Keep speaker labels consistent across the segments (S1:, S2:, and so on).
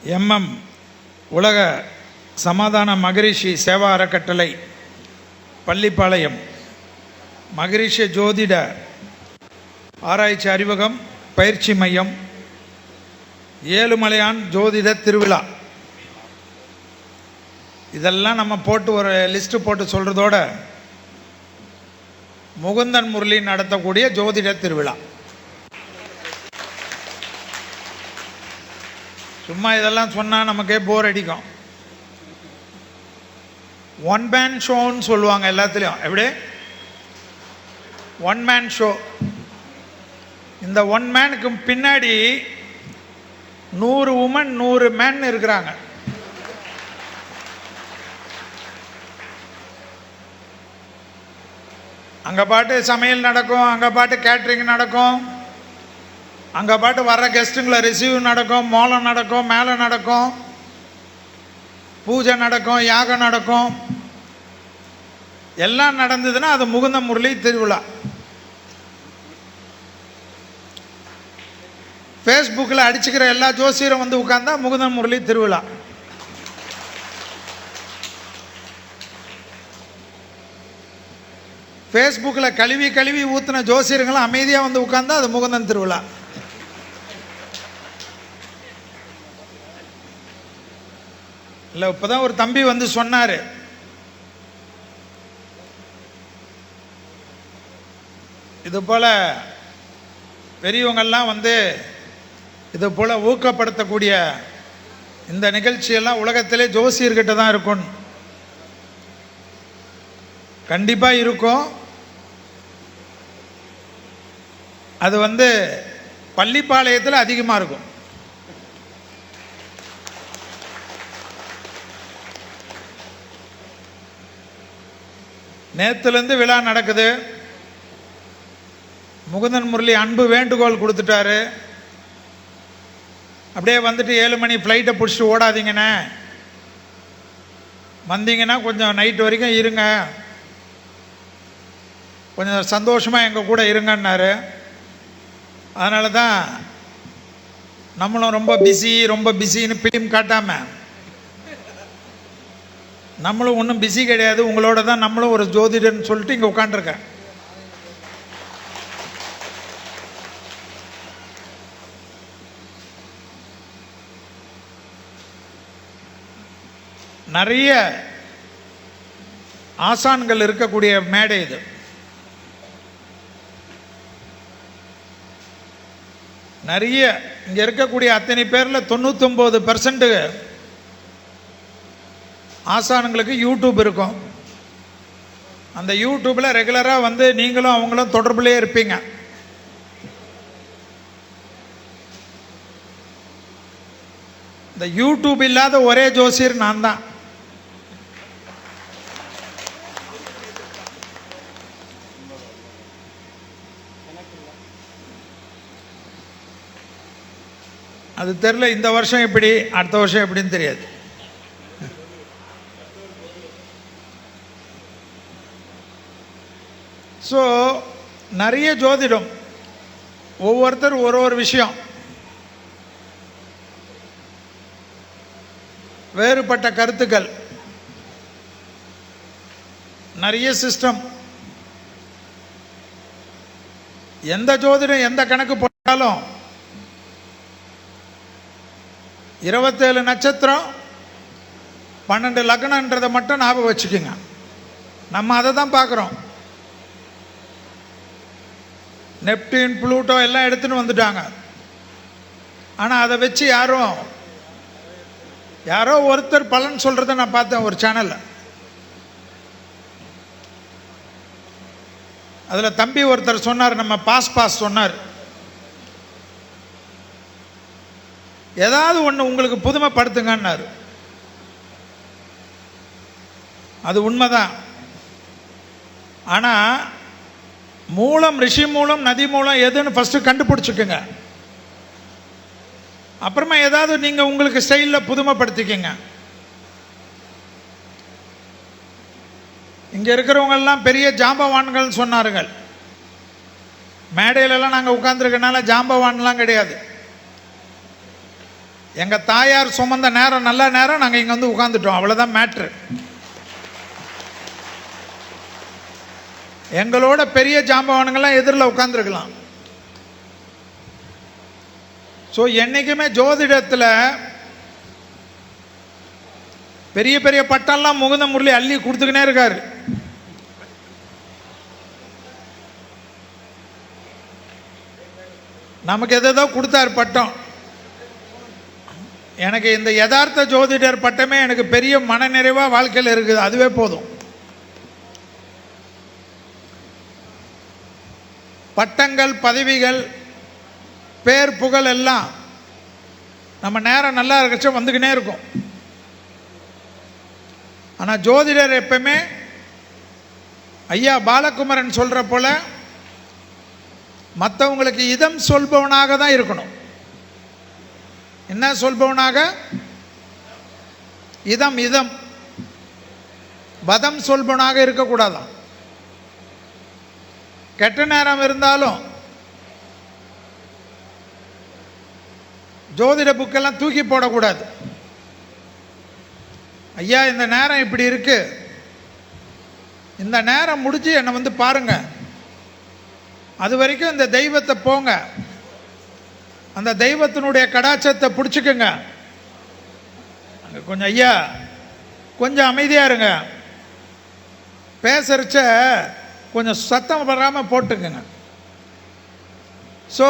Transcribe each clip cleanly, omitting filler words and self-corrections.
S1: MM உலக சமாதான மகரிஷி சேவா அறக்கட்டளை பள்ளிப்பாளையம் மகரிஷி ஜோதிட ஆராய்ச்சி அறிவகம் பயிற்சி மையம் ஏழுமலையான் ஜோதிட திருவிழா இதெல்லாம் நம்ம போட்டு ஒரு லிஸ்ட்டு போட்டு சொல்கிறதோட முகுந்தன் முரளி நடத்தக்கூடிய ஜோதிட திருவிழா. சும்மா இதெல்லாம் சொன்னால் நமக்கே போர் அடிக்கும். ஒன் மேன் ஷோன்னு சொல்லுவாங்க எல்லாத்துலேயும். எப்படி ஒன் மேன் ஷோ? இந்த ஒன் மேனுக்கு பின்னாடி 100 உமன் 100 மேன் இருக்கிறாங்க. அங்கே பாட்டு சமையல் நடக்கும், அங்கே பாட்டு கேட்ரிங் நடக்கும், அங்கே பாட்டு வர்ற கெஸ்ட்டுங்களை ரிசீவ் நடக்கும், மோளம் நடக்கும், மேலே நடக்கும், பூஜை நடக்கும், யாகம் நடக்கும். எல்லாம் நடந்ததுன்னா அது முகுந்த முரளி திருவிழா. ஃபேஸ்புக்கில் அடிச்சுக்கிற எல்லா ஜோசியரும் வந்து உட்கார்ந்தா முகுந்த முரளி திருவிழா. ஃபேஸ்புக்கில் கழுவி கழுவி ஊற்றின ஜோசியர்களும் அமைதியாக வந்து உட்கார்ந்தா அது முகுந்தன் திருவிழா. இல்லை, இப்போ தான் ஒரு தம்பி வந்து சொன்னார், இது போல் பெரியவங்கள்லாம் வந்து இது போல் ஊக்கப்படுத்தக்கூடிய இந்த நிகழ்ச்சியெல்லாம் உலகத்திலே ஜோசியர்கிட்ட தான் இருக்கும். கண்டிப்பாக இருக்கும். அது வந்து பள்ளிப்பாளையத்தில் அதிகமாக இருக்கும். நேற்றுலேருந்து விழா நடக்குது. முகுந்தன் முரளி அன்பு வேண்டுகோள் கொடுத்துட்டாரு. அப்படியே வந்துட்டு 7 மணி ஃப்ளைட்டை பிடிச்சிட்டு ஓடாதீங்கண்ணே, வந்தீங்கன்னா கொஞ்சம் நைட்டு வரைக்கும் இருங்க, கொஞ்சம் சந்தோஷமாக எங்கள் கூட இருங்கன்னாரு. அதனால தான் நம்மளும் ரொம்ப பிஸின்னு பிலிம் காட்டாமல் நம்மளும் ஒன்றும் பிஸி கிடையாது, உங்களோட தான் நம்மளும் ஒரு ஜோதிடன்னு சொல்லிட்டு இங்கே உட்காண்டிருக்கேன். நிறைய ஆசான்கள் இருக்கக்கூடிய மேடை இது. நிறைய இங்கே இருக்கக்கூடிய அத்தனை பேரில் 99% ஆசான்களுக்கு யூடியூப் இருக்கும். அந்த யூடியூப்பில் ரெகுலராக வந்து நீங்களும் அவங்களும் தொடர்புலேயே இருப்பீங்க. இந்த யூடியூப் இல்லாத ஒரே ஜோசியர் நான் தான். அது தெரில, இந்த வருஷம் எப்படி அடுத்த வருஷம் எப்படின்னு தெரியாது. ஸோ நிறைய ஜோதிடம், ஒவ்வொருத்தர் ஒரு விஷயம், வேறுபட்ட கருத்துக்கள், நிறைய சிஸ்டம். எந்த ஜோதிடம் எந்த கணக்கு போட்டாலும் 27 நட்சத்திரம் 12 லக்னன்றதை மட்டும் ஞாபகம் வச்சுக்கோங்க. நம்ம அதை தான் பார்க்குறோம். நெப்டின் புளூட்டோ எல்லாம் எடுத்துன்னு வந்துட்டாங்க. ஆனால் அதை வச்சு யாரோ ஒருத்தர் பலன் சொல்கிறத நான் பார்த்தேன் ஒரு சேனலில். அதில் தம்பி ஒருத்தர் சொன்னார், நம்ம பாஸ் சொன்னார், ஏதாவது ஒன்று உங்களுக்கு புதுமைப்படுத்துங்கன்னாரு. அது உண்மைதான். ஆனால் மூலம், ரிஷி மூலம், நதி மூலம் எதுன்னு ஃபஸ்ட்டு கண்டுபிடிச்சிக்குங்க. அப்புறமா ஏதாவது நீங்கள் உங்களுக்கு ஸ்டைலில் புதுமைப்படுத்திக்கங்க. இங்கே இருக்கிறவங்கெல்லாம் பெரிய ஜாம்பவான்கள் சொன்னார்கள். மேடையிலலாம் நாங்கள் உட்காந்துருக்கனால ஜாம்பவான்லாம் கிடையாது. எங்கள் தாயார் சுமந்த நேரம் நல்ல நேரம், நாங்கள் இங்கே வந்து உட்காந்துட்டோம், அவ்வளோதான் மேட்ரு. எங்களோட பெரிய ஜாம்பவானுங்கள்லாம் எதிரில் உட்காந்துருக்கலாம். ஸோ என்றைக்குமே ஜோதிடத்தில் பெரிய பெரிய பட்டம்லாம் முகுந்த முரளி அள்ளி கொடுத்துக்கினே இருக்காரு. நமக்கு எதோ கொடுத்தாரு பட்டம். எனக்கு இந்த யதார்த்த ஜோதிடர் பட்டமே எனக்கு பெரிய மனநிறைவாக வாழ்க்கையில் இருக்குது, அதுவே போதும். பட்டங்கள், பதவிகள், பேர், புகழ் எல்லாம் நம்ம நேரம் நல்லா இருக்கச்ச வந்துக்கினே இருக்கும். ஆனால் ஜோதிடர் எப்பவுமே ஐயா பாலகுமரன் சொல்கிற போல மற்றவங்களுக்கு இதம் சொல்பவனாக தான் இருக்கணும். என்ன சொல்பவனாக? இதம் இதம் வதம் சொல்பவனாக இருக்கக்கூடாதான். கெட்ட நேரம் இருந்தாலும் ஜோதிட புக்கெல்லாம் தூக்கி போடக்கூடாது. ஐயா இந்த நேரம் இப்படி இருக்கு, இந்த நேரம் முடிஞ்சு என்னை வந்து பாருங்க, அது வரைக்கும் இந்த தெய்வத்தை போங்க, அந்த தெய்வத்தினுடைய கடாட்சத்தை பிடிச்சிக்குங்க. கொஞ்சம் ஐயா கொஞ்சம் அமைதியாக இருங்க, பேசுறச்ச கொஞ்சம் சத்தம் வராமல் போட்டுக்குங்க. ஸோ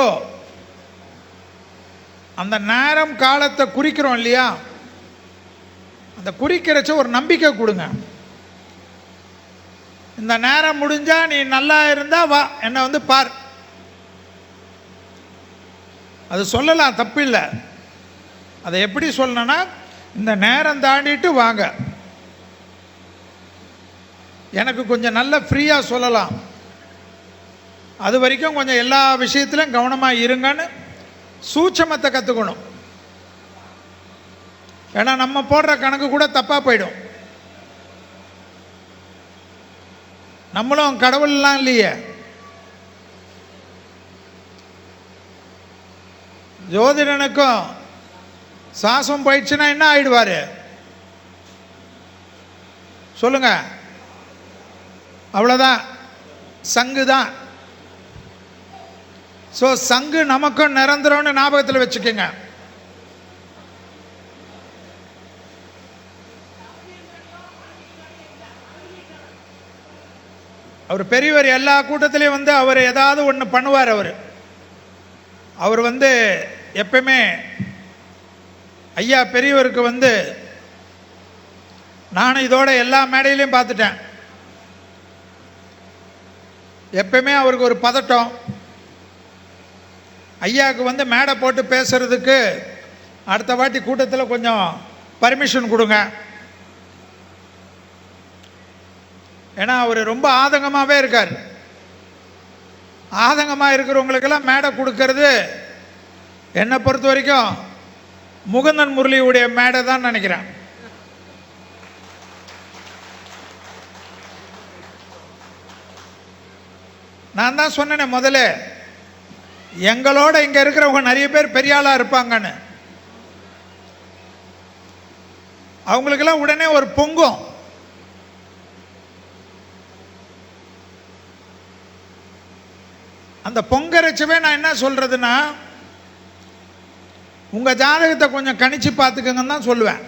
S1: அந்த நேரம் காலத்தை குறிக்கிறோம் இல்லையா, அந்த குறிக்கிறச்ச ஒரு நம்பிக்கை கொடுங்க. இந்த நேரம் முடிஞ்சா நீ நல்லா இருந்தா வா, என்னை வந்து பார். அது சொல்லலாம், தப்பு இல்லை. அதை எப்படி சொல்லணும்னா, இந்த நேரம் தாண்டிட்டு வாங்க, எனக்கு கொஞ்சம் நல்ல ஃப்ரீயாக சொல்லலாம், அது வரைக்கும் கொஞ்சம் எல்லா விஷயத்திலும் கவனமாக இருங்கன்னு சூட்சமத்தை கற்றுக்கணும். ஏன்னா நம்ம போடுற கணக்கு கூட தப்பாக போயிடும். நம்மளும் கடவுள்லாம் இல்லையே. ஜோதிடனுக்கும் சாசம் போயிடுச்சுன்னா என்ன ஆயிடுவார் சொல்லுங்க? அவ்வளோதான், சங்கு தான். ஸோ சங்கு நமக்கும் நிரந்தரம்னு ஞாபகத்தில் வச்சுக்கோங்க. அவர் பெரியவர், எல்லா கூட்டத்திலையும் வந்து அவர் ஏதாவது ஒன்று பண்ணுவார். அவர் வந்து எப்பவுமே ஐயா பெரியவருக்கு வந்து நானும் இதோட எல்லா மேடையிலையும் பார்த்துட்டேன். எப்பவுமே அவருக்கு ஒரு பதட்டம். ஐயாவுக்கு வந்து மேடை போட்டு பேசுறதுக்கு அடுத்த வாட்டி கூட்டத்தில் கொஞ்சம் பர்மிஷன் கொடுங்க. ஏன்னா அவர் ரொம்ப ஆதங்கமாகவே இருக்கார். ஆதங்கமாக இருக்கிறவங்களுக்கெல்லாம் மேடை கொடுக்கறது என்னை பொறுத்த வரைக்கும் முகுந்தன் முரளியுடைய மேடை தான் நினைக்கிறேன். நான் தான் சொன்னேனே முதல்ல, எங்களோட இங்கே இருக்கிறவங்க நிறைய பேர் பெரிய ஆளாக இருப்பாங்கன்னு. அவங்களுக்கெல்லாம் உடனே ஒரு பொங்கும். அந்த பொங்கரைச்சவே நான் என்ன சொல்கிறதுன்னா, உங்கள் ஜாதகத்தை கொஞ்சம் கணிச்சு பார்த்துக்கங்கன்னு தான் சொல்லுவேன்.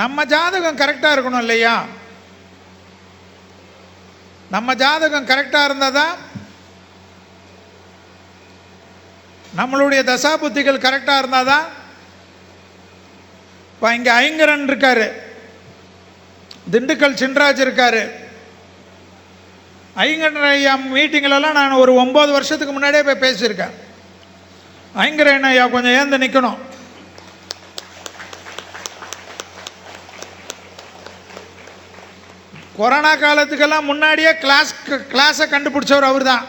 S1: நம்ம ஜாதகம் கரெக்டாக இருக்கணும் இல்லையா? நம்ம ஜாதகம் கரெக்டாக இருந்தால் தான் நம்மளுடைய தசாபுத்திகள் கரெக்டாக இருந்தால் தான். இப்போ இங்கே ஐங்கரன் இருக்கார், திண்டுக்கல் சின்ராஜ் இருக்கார். ஐங்கரன் ஐயா மீட்டிங்களெல்லாம் நான் ஒரு 9 வருஷத்துக்கு முன்னாடியே போய் பேசியிருக்கேன். ஐங்கரன் ஐயா கொஞ்சம் ஏந்து நிற்கணும். கொரோனா காலத்துக்கெல்லாம் முன்னாடியே கிளாஸை கண்டுபிடிச்சவர் அவர் தான்.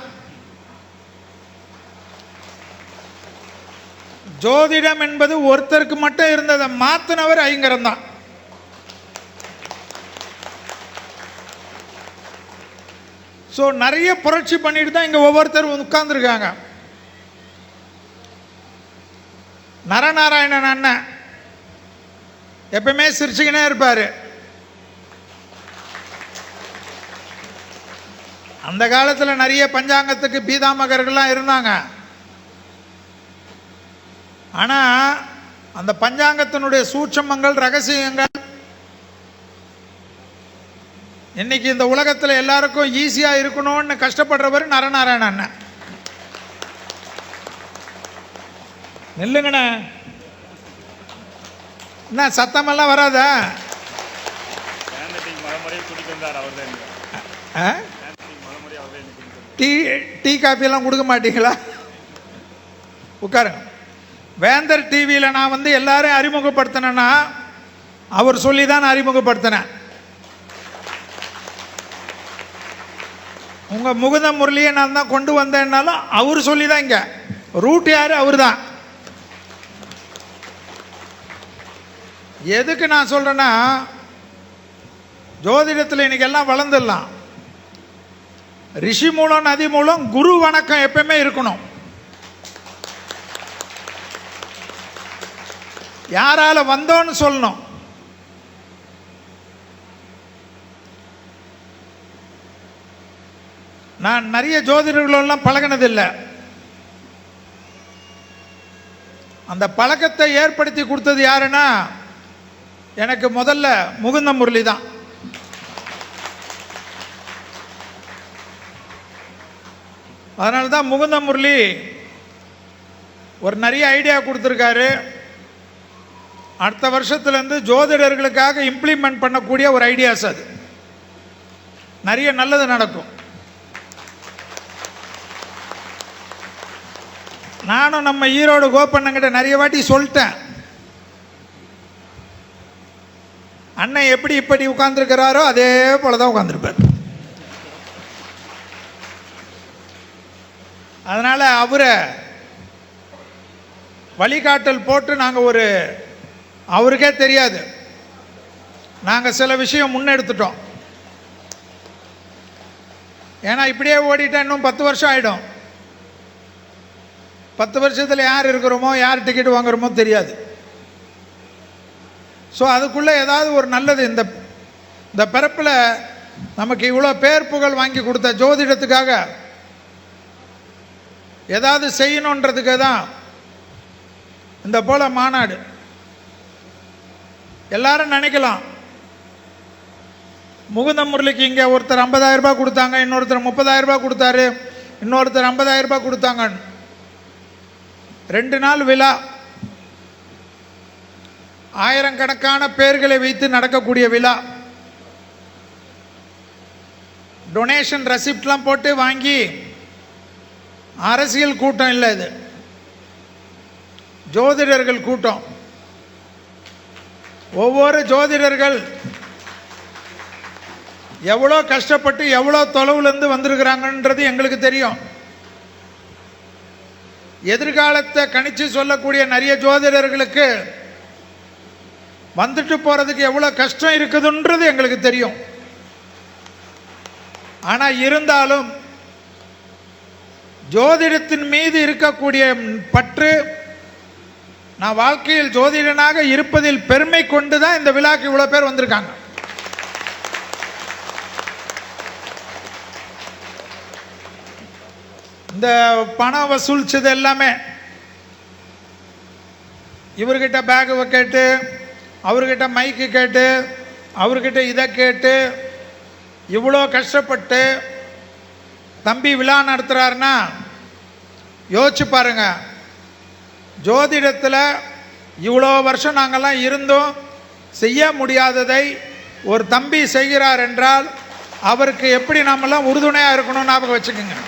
S1: ஜோதிடம் என்பது ஒருத்தருக்கு மட்டும் இருந்ததை மாற்றினவர் ஐங்கரன் தான். ஸோ நிறைய புரட்சி பண்ணிட்டு தான் இங்கே ஒவ்வொருத்தரும் உட்கார்ந்துருக்காங்க. நரநாராயணன் அண்ணன் எப்பவுமே சிரிச்சுக்கினே இருப்பார். அந்த காலத்தில் நிறைய பஞ்சாங்கத்துக்கு பீதாமகர்கள்லாம் இருந்தாங்க. ஆனால் அந்த பஞ்சாங்கத்தினுடைய சூட்சமங்கள், ரகசியங்கள் இன்னைக்கு இந்த உலகத்தில் எல்லாருக்கும் ஈஸியாக இருக்கணும்னு கஷ்டப்படுறவர் நரநாராயணன் அண்ணன். நில்லுங்கண்ணே, என்ன சத்தமெல்லாம் வராதா? டீ காப்பியெல்லாம் கொடுக்க மாட்டீங்களா? உட்காருங்க. வேந்தர் டிவியில் நான் வந்து எல்லாரையும் அறிமுகப்படுத்தினேன்னா அவர் சொல்லி தான் நான் அறிமுகப்படுத்தினேன். உங்கள் முகுந்த முரளியை நான் தான் கொண்டு வந்தேன்னாலும் அவர் சொல்லி தான். இங்கே ரூட் யார்? அவர் தான். எதுக்கு நான் சொல்கிறேன்னா, ஜோதிடத்தில் இன்னைக்கு எல்லாம் வளர்ந்துடலாம். ரிஷி மூலம், நதி மூலம் குரு வணக்கம் எப்பவுமே இருக்கணும். யாரால வந்தோன்னு சொல்லணும். நான் நிறைய ஜோதிடர்களெல்லாம் பழகினதில்லை. அந்த பழக்கத்தை ஏற்படுத்தி கொடுத்தது யாருன்னா எனக்கு முதல்ல முகுந்த முரளி தான். அதனால தான் முகுந்த முரளி ஒரு நிறைய ஐடியா கொடுத்துருக்காரு. அடுத்த வருஷத்துலேருந்து ஜோதிடர்களுக்காக இம்ப்ளிமெண்ட் பண்ணக்கூடிய ஒரு ஐடியாஸ். அது நிறைய நல்லது நடக்கும். நானும் நம்ம ஈரோடு கோபண்ணங்கிட்ட நிறைய வாட்டி சொல்லிட்டேன். அண்ணன் எப்படி இப்படி உட்கார்ந்துருக்கிறாரோ அதே போல தான் உட்கார்ந்துருப்பார். அதனால் அவரை வழிகாட்டல் போட்டு நாங்கள் அவருக்கே தெரியாது, நாங்கள் சில விஷயம் முன்னெடுத்துட்டோம். ஏன்னா இப்படியே ஓடிட்டா இன்னும் 10 வருஷம் ஆகிடும். 10 வருஷத்தில் யார் இருக்கிறோமோ, யார் டிக்கெட் வாங்குறோமோ தெரியாது. ஸோ அதுக்குள்ளே ஏதாவது ஒரு நல்லது, இந்த பிறப்பில் நமக்கு இவ்வளோ பேர் புகழ் வாங்கி கொடுத்த ஜோதிடத்துக்காக ஏதாவது செய்யணுன்றதுக்கு தான் இந்த போல மாநாடு. எல்லாரும் நினைக்கலாம், முகுந்த முரளிக்கு இங்கே ஒருத்தர் 50,000 ரூபாய் கொடுத்தாங்க, இன்னொருத்தர் 30,000 ரூபாய் கொடுத்தாரு, இன்னொருத்தர் 50,000 ரூபாய் கொடுத்தாங்கன்னு. 2 நாள் விழா, ஆயிரக்கணக்கான பேர்களை வைத்து நடக்கக்கூடிய விழா. டொனேஷன் ரெசிப்ட்லாம் போட்டு வாங்கி அரசியல் கூட்டம் இல்லை, இது ஜோதிடர்கள் கூட்டம். ஒவ்வொரு ஜோதிடர்கள் எவ்வளோ கஷ்டப்பட்டு எவ்வளோ தொலைவுலேருந்து வந்திருக்கிறாங்கன்றது எங்களுக்கு தெரியும். எதிர்காலத்தை கணிச்சு சொல்லக்கூடிய நிறைய ஜோதிடர்களுக்கு வந்துட்டு போகிறதுக்கு எவ்வளோ கஷ்டம் இருக்குதுன்றது எங்களுக்கு தெரியும். ஆனால் இருந்தாலும் ஜோதிடத்தின் மீது இருக்கக்கூடிய பற்று, நான் வாழ்க்கையில் ஜோதிடனாக இருப்பதில் பெருமை கொண்டு தான் இந்த விழாக்கு இவ்வளோ பேர் வந்திருக்காங்க. இந்த பணம் வசூலிச்சது எல்லாமே இவர்கிட்ட பேகு கேட்டு, அவர்கிட்ட மைக்கு கேட்டு, அவர்கிட்ட இதை கேட்டு, இவ்வளோ கஷ்டப்பட்டு தம்பி விழா நடத்துகிறாருன்னா யோசிச்சு பாருங்க. ஜோதிடத்தில் இவ்வளோ வருஷம் நாங்கள்லாம் இருந்தோம், செய்ய முடியாததை ஒரு தம்பி செய்கிறார் என்றால் அவருக்கு எப்படி நாமெல்லாம் உறுதுணையாக இருக்கணும்னு ஞாபகம் வச்சுக்கோங்க.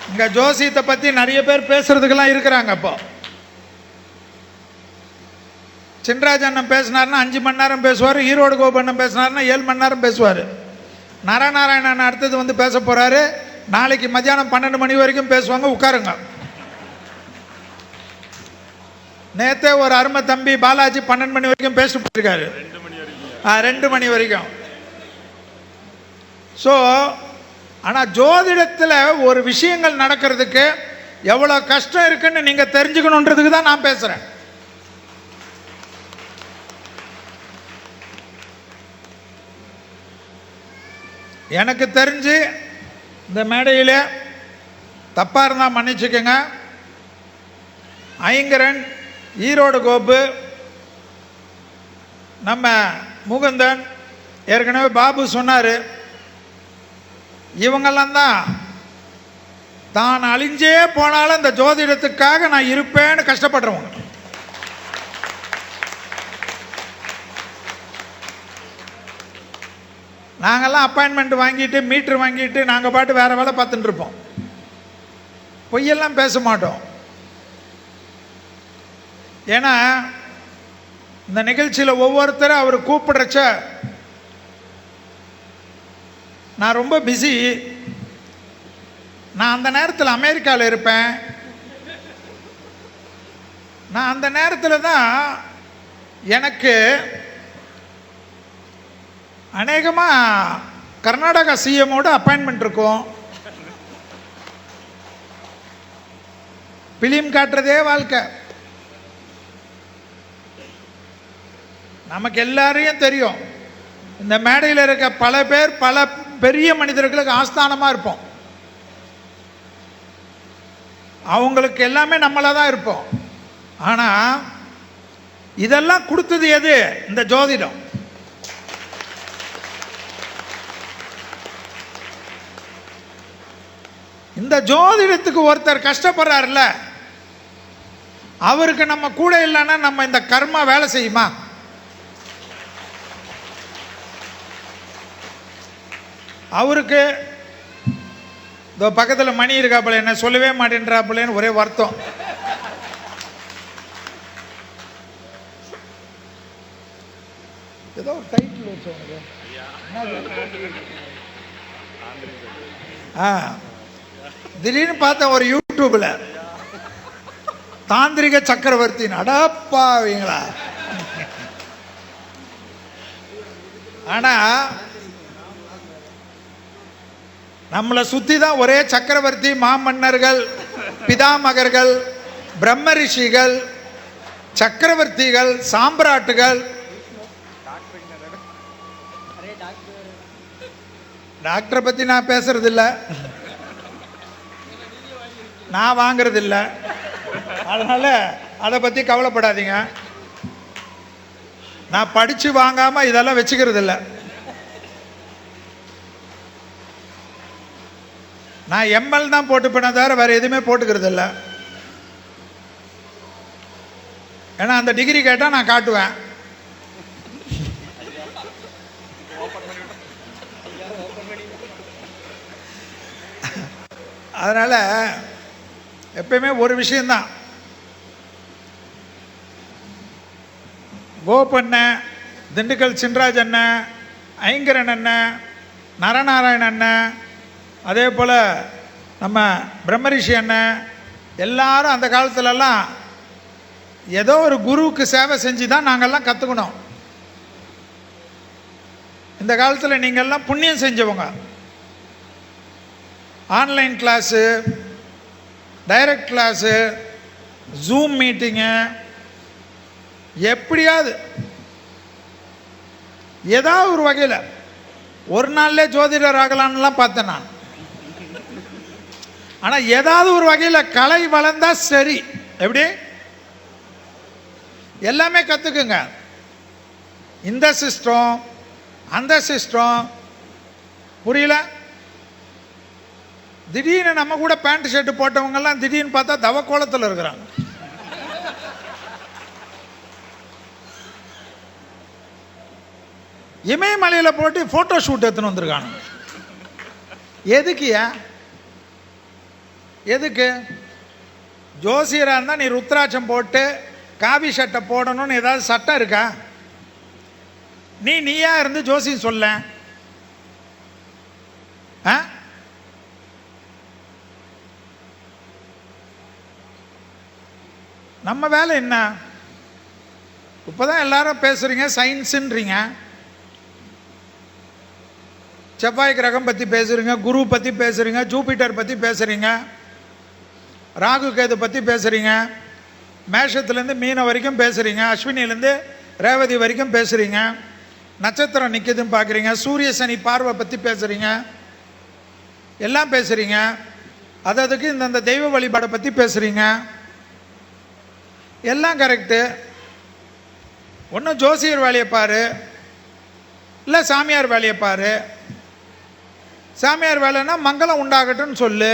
S1: இங்கே ஜோசியத்தை பற்றி நிறைய பேர் பேசுறதுக்கெல்லாம் இருக்கிறாங்க. அப்போ சின்ராஜ் அண்ணன் பேசினார்னா 5 மணி நேரம் பேசுவார், ஈரோடு கோபண்ணன் பேசினார்னா 7 மணி நேரம் பேசுவார். நரநாராயணன் அடுத்தது வந்து பேச போகிறாரு, நாளைக்கு மத்தியானம் 12 மணி வரைக்கும் பேசுவாங்க. உட்காருங்க. நேற்றே ஒரு அருமை தம்பி பாலாஜி 12 மணி வரைக்கும் பேசிட்டு போயிருக்காரு. 2 மணி வரைக்கும். ஸோ ஆனால் ஜோதிடத்தில் ஒரு விஷயங்கள் நடக்கிறதுக்கு எவ்வளோ கஷ்டம் இருக்குன்னு நீங்கள் தெரிஞ்சுக்கணுன்றதுக்கு தான் நான் பேசுகிறேன். எனக்கு தெரிஞ்சு இந்த மேடையில் தப்பாக இருந்தால் மன்னிச்சுக்கோங்க. ஐங்கரன், ஈரோடு கோபு, நம்ம முகுந்தன், ஏற்கனவே பாபு சொன்னார், இவங்கெல்லாம் தான் அழிஞ்சே போனாலும் இந்த ஜோதிடத்துக்காக நான் இருப்பேன்னு கஷ்டப்படுறவங்க. நாங்கள்லாம் அப்பாயின்மெண்ட் வாங்கிட்டு மீட்ரு வாங்கிட்டு நாங்கள் பாட்டு வேறு வேலை பார்த்துட்டு இருப்போம். பொய்யெல்லாம் பேச மாட்டோம். ஏன்னா இந்த நிகழ்ச்சியில் ஒவ்வொருத்தரும் அவர் கூப்பிடுறச்ச நான் ரொம்ப பிஸி, நான் அந்த நேரத்தில் அமெரிக்காவில் இருப்பேன், நான் அந்த நேரத்தில் தான் எனக்கு அநேகமாக கர்நாடகா சிஎம்மோட அப்பாயின்மெண்ட் இருக்கும். பிலிம் காட்டுறதே வாழ்க்கை. நமக்கு எல்லாரையும் தெரியும், இந்த மேடையில் இருக்க பல பேர் பல பெரிய மனிதர்களுக்கு ஆஸ்தானமாக இருப்போம். அவங்களுக்கு எல்லாமே நம்மளாக தான் இருப்போம். ஆனால் இதெல்லாம் கொடுத்தது எது? இந்த ஜோதிடம். இந்த ஜோதிடத்துக்கு ஒருத்தர் கஷ்டப்படுறாருல்ல, அவருக்கு நம்ம கூட இல்லைன்னா நம்ம இந்த கர்மா வேலை செய்யுமா? அவருக்கு இந்த பக்கத்தில் மணி இருக்காப்புல, என்ன சொல்லவே மாட்டேன்றாப்புலன்னு ஒரே வருத்தம். ஏதோ ஒரு டைட்டில் வச்சவங்க. திடீர்னு பார்த்தேன் ஒரு யூடியூப்ல, தாந்திரிக சக்கரவர்த்தி. அடப்பாவீங்களா? ஆனா நம்மளை சுத்தி தான் ஒரே சக்கரவர்த்தி, மாமன்னர்கள், பிதாமகர்கள், பிரம்ம ரிஷிகள், சக்கரவர்த்திகள், சாம்ராட்டுகள். டாக்டரை பத்தி நான் பேசுறது இல்லை, நான் வாங்கிறது இல்லை, அதனால அதை பத்தி கவலைப்படாதீங்க. நான் படிச்சு வாங்காம இதெல்லாம் வச்சுக்கிறது இல்லை. நான் எம்எல் தான் போட்டுப்பேனே தவிர வேற எதுவுமே போட்டுக்கிறது இல்லை. ஏன்னா அந்த டிகிரி கேட்டால் நான் காட்டுவேன். அதனால எப்பயுமே ஒரு விஷயம்தான், கோபண்ணன், திண்டுக்கல் சின்ராஜ் அண்ணன், ஐங்கரன் அண்ணன், நரநாராயணன் அண்ணன், அதே போல் நம்ம பிரம்மரிஷி அண்ணன், எல்லாரும் அந்த காலத்துலலாம் ஏதோ ஒரு குருவுக்கு சேவை செஞ்சு தான் நாங்கள்லாம் கற்றுக்கணும். இந்த காலத்தில் நீங்கள்லாம் புண்ணியம் செஞ்சவங்க. Online class, direct class, Zoom meeting, எப்படியாவது ஏதாவது ஒரு வகையில் ஒரு நாள்லே ஜோதிடர் ஆகலான்லாம் பார்த்தேன் நான். ஆனால் ஏதாவது ஒரு வகையில் கலை வளர்ந்தா சரி. எப்படி? எல்லாமே கற்றுக்குங்க. இந்த சிஸ்டம் அந்த சிஸ்டம் புரியல. திடீர்னு நம்ம கூட பேண்ட் ஷர்ட் போட்டவங்கெல்லாம் திடீர்னு பார்த்தா தவக்கோலத்தில் இருக்கிறாங்க. இமயமலையில் போட்டு ஃபோட்டோ ஷூட் எடுத்துன்னு வந்திருக்காங்க. எதுக்குயா? எதுக்கு? ஜோசியராக இருந்தால் நீ ருத்ராட்சம் போட்டு காவி சட்டை போடணும்னு ஏதாவது சட்டம் இருக்கா? நீயா இருந்து ஜோசியம் சொல்ல. நம்ம வேலை என்ன? இப்போதான் எல்லாரும் பேசுறீங்க சயின்ஸுன்றீங்க, செவ்வாய் கிரகம் பற்றி பேசுகிறீங்க, குரு பற்றி பேசுகிறீங்க, ஜூபிட்டர் பற்றி பேசுகிறீங்க. ராகு கேது பற்றி பேசுகிறீங்க, மேஷத்துலேருந்து மீன வரைக்கும் பேசுகிறீங்க, அஸ்வினிலேருந்து ரேவதி வரைக்கும் பேசுகிறீங்க, நட்சத்திரம் நிற்கிதுன்னு பார்க்குறீங்க, சூரிய சனி பார்வை பற்றி பேசுகிறீங்க, எல்லாம் பேசுகிறீங்க. அதுக்கு இந்தந்த தெய்வ வழிபாடை பற்றி பேசுகிறீங்க, எல்லாம் கரெக்டு. ஒன்றும் ஜோசியர் வேலையை பாரு, இல்லை சாமியார் வேலையை பாரு. சாமியார் வேலைன்னா மங்களம் உண்டாகட்டும்னு சொல்லு.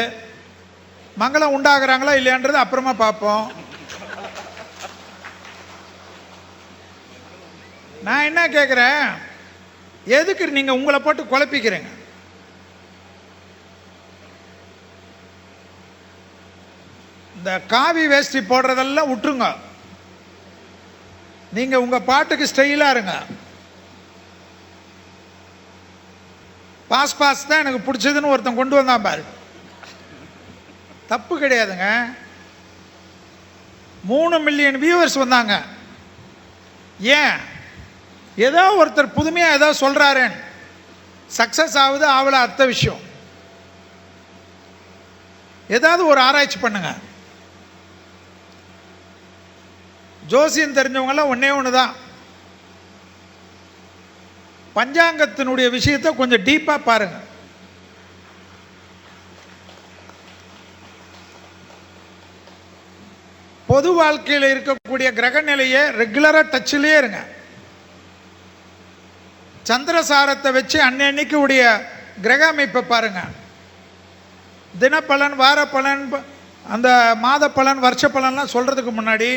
S1: மங்களம் உண்டாகிறாங்களா இல்லையான்றது அப்புறமா பார்ப்போம். நான் என்ன கேட்குறேன், எதுக்கு நீங்கள் உங்களை போட்டு குழப்பிக்கிறீங்க? இந்த காவி வேஷ்டி போடுறதெல்லாம் விட்டுருங்க. நீங்கள் உங்கள் பாட்டுக்கு ஸ்டைலாக இருங்க. பாஸ் தான் எனக்கு பிடிச்சதுன்னு ஒருத்தன் கொண்டு வந்தான் பாரு, தப்பு கிடையாதுங்க. 3 மில்லியன் வியூவர்ஸ் வந்தாங்க. ஏன்? ஏதோ ஒருத்தர் புதுமையாக ஏதோ சொல்கிறாரேன், சக்ஸஸ் ஆகுது ஆகல அடுத்த விஷயம். ஏதாவது ஒரு ஆராய்ச்சி பண்ணுங்க. ஜோசியம் தெரிஞ்சவங்களாம் ஒன்றே ஒன்று தான், பஞ்சாங்கத்தினுடைய விஷயத்தை கொஞ்சம் டீப்பாக பாருங்க. பொது வாழ்க்கையில் இருக்கக்கூடிய கிரக நிலையை ரெகுலராக டச்சிலே இருங்க. சந்திரசாரத்தை வச்சு அன்னைக்கு உடைய கிரக அமைப்பை பாருங்க. தினப்பலன், வார பலன், அந்த மாத பலன், வருஷ பலன்லாம் சொல்கிறதுக்கு முன்னாடி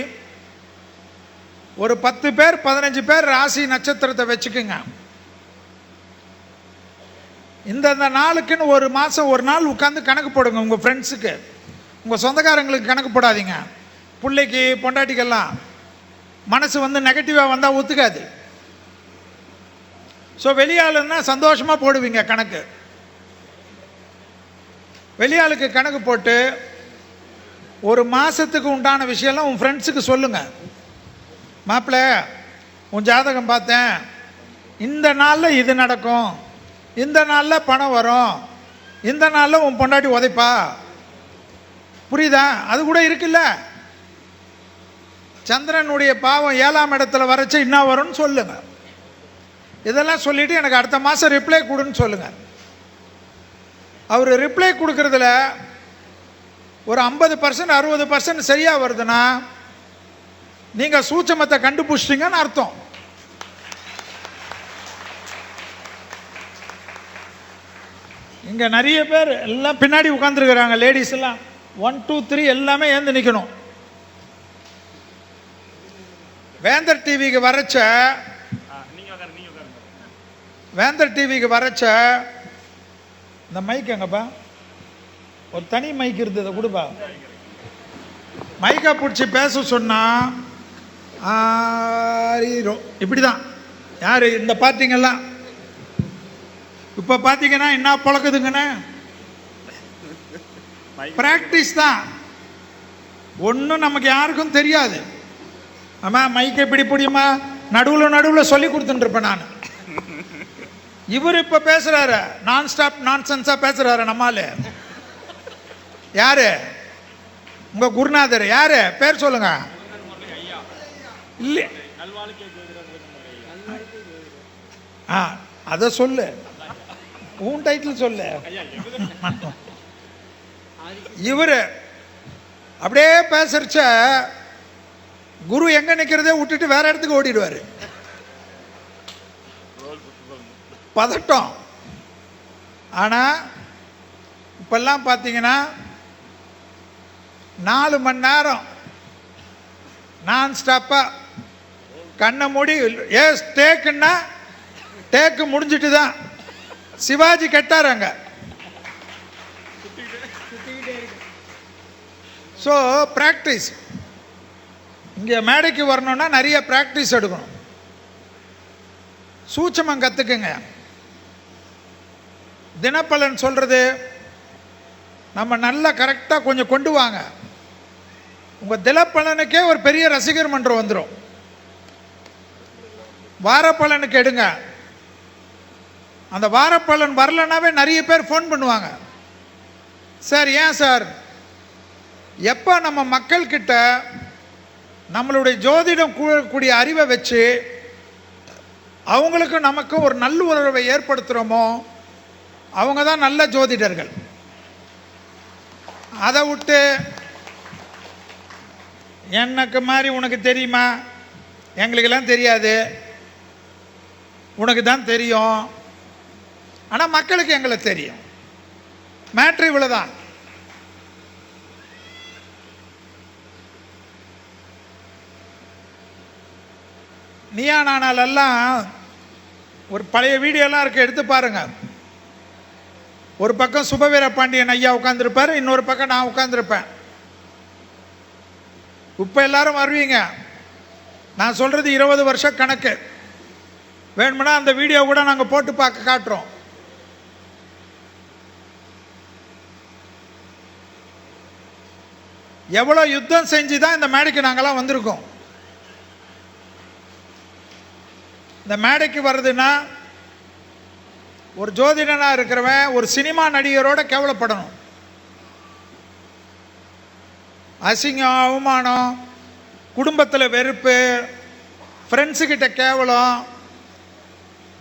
S1: ஒரு 10 பேர் 15 பேர் ராசி நட்சத்திரத்தை வச்சுக்குங்க. இந்தந்த நாளுக்குன்னு ஒரு மாதம் ஒரு நாள் உட்காந்து கணக்கு போடுங்க. உங்கள் ஃப்ரெண்ட்ஸுக்கு, உங்கள் சொந்தக்காரங்களுக்கு கணக்கு போடாதீங்க. பிள்ளைக்கு பொண்டாட்டிக்கெல்லாம் மனசு வந்து நெகட்டிவாக வந்தால் ஒத்துக்காது. ஸோ வெளியாளுன்னா சந்தோஷமாக போடுவீங்க கணக்கு. வெளியாளுக்கு கணக்கு போட்டு ஒரு மாதத்துக்கு உண்டான விஷயம்லாம் உன் ஃப்ரெண்ட்ஸுக்கு சொல்லுங்கள். மாப்பிள்ளை, உன் ஜாதகம் பார்த்தேன், இந்த நாளில் இது நடக்கும், இந்த நாளில் பணம் வரும், இந்த நாளில் உன் பொண்டாட்டி உதைப்பா. புரியுதா? அது கூட இருக்குல்ல. சந்திரனுடைய பாவம் 7ஆம் இடத்துல வரைச்சு என்ன வரும்னு சொல்லுங்க. இதெல்லாம் சொல்லிவிட்டு எனக்கு அடுத்த மாதம் ரிப்ளை கொடுன்னு சொல்லுங்கள். அவர் ரிப்ளை கொடுக்குறதுல ஒரு 50% 60% சரியாக வருதுன்னா நீங்கள் சூட்சமத்தை கண்டுபிடிச்சிட்டீங்கன்னு அர்த்தம். இங்கே நிறைய பேர் எல்லாம் பின்னாடி உட்காந்துருக்குறாங்க. லேடிஸ் எல்லாம் 1 2 3 எல்லாமே ஏந்து நிற்கணும். வேந்தர் டிவிக்கு வரைச்ச இந்த மைக் எங்கப்பா? ஒரு தனி மைக் இருந்தது கொடுப்பா. மைக்கை பிடிச்சி பேச சொன்னா இப்படி தான். யார் இந்த பார்த்தீங்கல்லாம் இப்போ பார்த்தீங்கன்னா என்ன பழக்குதுங்கண்ணே? ப்ராக்டிஸ் தான். ஒன்றும் நமக்கு யாருக்கும் தெரியாது. ஆமாம், மைக்கை இப்படி பிடிமா நடுவில் சொல்லி கொடுத்துட்டுருப்பேன் நான். இவர் இப்போ பேசுகிறாரு, நான் ஸ்டாப் நான்சென்ஸாக பேசுகிறாரு. நம்மால் யார்? உங்கள் குருநாதர் யார்? பேர் சொல்லுங்க. இல்லை, அதை சொல்லு, உன் டைட்டில் சொல்லு. இவர் அப்படியே பேசுறச்ச குரு எங்க நிற்கிறதே விட்டுட்டு வேற இடத்துக்கு ஓடிடுவார். பதட்டம். ஆனால் இப்பெல்லாம் பார்த்தீங்கன்னா 4 மணி நேரம் நான் ஸ்டாப்பாக கண்ணை மூடி டேக்குன்னா டேக்கு முடிஞ்சிட்டு தான். சிவாஜி கெட்டாராங்க. So practice. இங்கே மேடைக்கு வரணுன்னா நிறைய ப்ராக்டிஸ் எடுக்கணும். சூட்சமம் கற்றுக்குங்க. தினப்பலன் சொல்கிறது நம்ம நல்லா கரெக்டாக கொஞ்சம் கொண்டு வாங்க. உங்கள் தினப்பலனுக்கே ஒரு பெரிய ரசிகர் மன்றம் வந்துடும். வாரப்பலனுக்கு எடுங்க. அந்த வாரப்பலன் வரலனாவே நிறைய பேர் ஃபோன் பண்ணுவாங்க. சார் ஏன் சார் எப்போ நம்ம மக்கள்கிட்ட நம்மளுடைய ஜோதிடம் கூடிய அறிவை வச்சு அவங்களுக்கும் நமக்கும் ஒரு நல்ல உறவை ஏற்படுத்துகிறோமோ அவங்க தான் நல்ல ஜோதிடர்கள். அதை விட்டு எனக்கு மாதிரி உனக்கு தெரியுமா, எங்களுக்கெல்லாம் தெரியாது, உனக்கு தான் தெரியும், ஆனால் மக்களுக்கு எங்களை தெரியும், மேட்ரு இவ்வளோதான். நீயா நானாலெல்லாம் ஒரு பழைய வீடியோலாம் இருக்குது, எடுத்து பாருங்க. ஒரு பக்கம் சுபவீர பாண்டியன் ஐயா உட்காந்துருப்பார், இன்னொரு பக்கம் நான் உட்காந்துருப்பேன். இப்போ எல்லாரும் வருவீங்க. நான் சொல்கிறது 20 வருஷம் கணக்கு. வேணுமுன்னா அந்த வீடியோ கூட நாங்கள் போட்டு பார்க்க காட்டுறோம். எவ்வளோ யுத்தம் செஞ்சு தான் இந்த மேடைக்கு நாங்கள்லாம் வந்திருக்கோம். இந்த மேடைக்கு வருதுன்னா ஒரு ஜோதிடனாக இருக்கிறவன் ஒரு சினிமா நடிகரோட கேவலப்படணும். அசிங்கம், அவமானம், குடும்பத்தில் வெறுப்பு, ஃப்ரெண்ட்ஸுக்கிட்ட கேவலம்,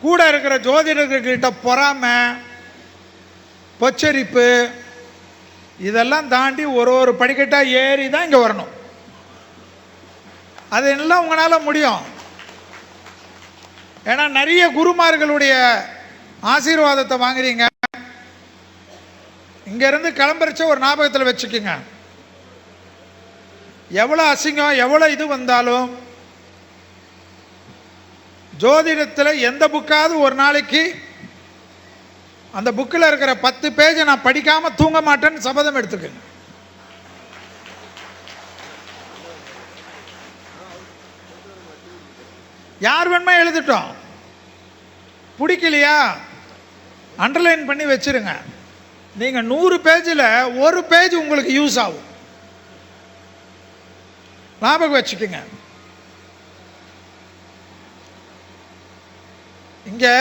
S1: கூட இருக்கிற ஜோதிடர்கிட்ட பொறாமை, பொச்சரிப்பு, இதெல்லாம் தாண்டி ஒரு படிக்கட்டாக ஏறி தான் இங்கே வரணும். அது எல்லாம் உங்களால் முடியும். ஏன்னா நிறைய குருமார்களுடைய ஆசீர்வாதத்தை வாங்குறீங்க. இங்கேருந்து கிளம்புறச்ச ஒரு ஞாபகத்தில் வச்சுக்கோங்க, எவ்வளோ அசிங்கம் எவ்வளோ இது வந்தாலும் ஜோதிடத்தில் எந்த புக்காவது ஒரு நாளைக்கு அந்த புக்கில் இருக்கிற 10 பேஜை நான் படிக்காமல் தூங்க மாட்டேன்னு சபதம் எடுத்துக்கங்க. யார் வேணுமா எழுதிட்டோம், பிடிக்கலையா அண்டர்லைன் பண்ணி வச்சிருங்க. நீங்கள் 100 பேஜில் ஒரு பேஜ் உங்களுக்கு யூஸ் ஆகும், ஞாபகம் வச்சுக்கோங்க. இங்கே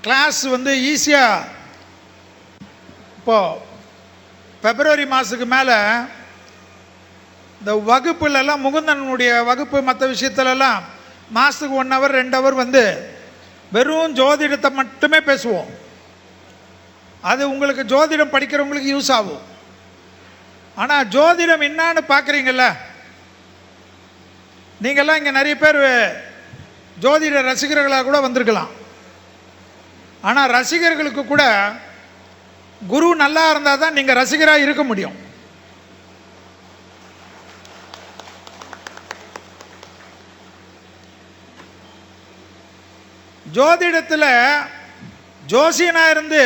S1: கிளாஸ் ஈஸியாக இப்போது பிப்ரவரி மாதத்துக்கு மேலே இந்த வகுப்புலெல்லாம் முகுந்தனுடைய வகுப்பு மற்ற விஷயத்துலலாம் மாதத்துக்கு 1 hour 2 hour வெறும் ஜோதிடத்தை மட்டுமே பேசுவோம். அது உங்களுக்கு ஜோதிடம் படிக்கிறவங்களுக்கு யூஸ் ஆகும். ஆனால் ஜோதிடம் என்னான்னு பார்க்குறீங்கள, நீங்கள்லாம் இங்கே நிறைய பேர் ஜோதிட ரசிகர்களாக கூட வந்திருக்கலாம். ஆனால் ரசிகர்களுக்கு கூட குரு நல்லா இருந்தால் தான் நீங்கள் ரசிகராக இருக்க முடியும். ஜோதிடத்தில் ஜோசியனாக இருந்து